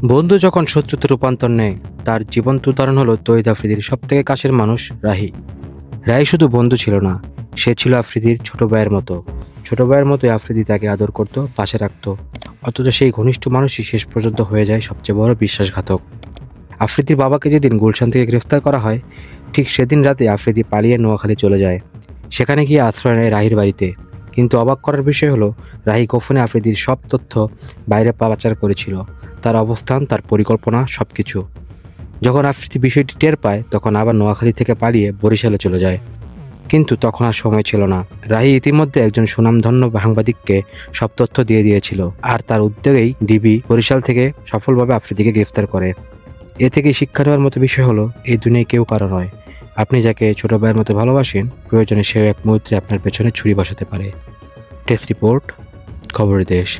বন্ধু যখন শত্রুতে রূপান্তর নেয়, তার জীবন্ত উদাহরণ হলো তৌহিদ আফ্রিদির সবথেকে কাছের মানুষ রাহি। রাহি শুধু বন্ধু ছিল না, সে ছিল আফ্রিদির ছোট ভাইয়ের মতো। ছোট ভাইয়ের মতোই আফ্রিদি তাকে আদর করত, পাশে রাখত। অথচ সেই ঘনিষ্ঠ মানুষই শেষ পর্যন্ত হয়ে যায় সবচেয়ে বড় বিশ্বাসঘাতক। আফ্রিদির বাবাকে যেদিন গুলশান থেকে গ্রেফতার করা হয়, ঠিক সেদিন রাতে আফ্রিদি পালিয়ে নোয়াখালী চলে যায়। সেখানে গিয়ে আশ্রয় নেয় রাহির বাড়িতে। কিন্তু অবাক করার বিষয় হলো, রাহি গোপনে আফ্রিদির সব তথ্য বাইরে পাচার করেছিল, তার অবস্থান, তার পরিকল্পনা, সবকিছু। যখন আফ্রিদি বিষয়টি টের পায়, তখন আবার নোয়াখালী থেকে পালিয়ে বরিশালে চলে যায়। কিন্তু তখন আর সময় ছিল না। রাহি ইতিমধ্যে একজন সুনামধন্য সাংবাদিককে সব তথ্য দিয়ে দিয়েছিল, আর তার উদ্যোগেই ডিবি বরিশাল থেকে সফলভাবে আফ্রিদিকে গ্রেফতার করে। এ থেকে শিক্ষা নেওয়ার মতো বিষয় হলো, এই দুনিয়ায় কেউ কারো নয়। আপনি যাকে ছোট ভাইয়ের মতো ভালোবাসেন, প্রয়োজনে সেও এক মুহূর্তে আপনার পেছনে ছুরি বসাতে পারে। টেস্ট রিপোর্ট, খবরের দেশ।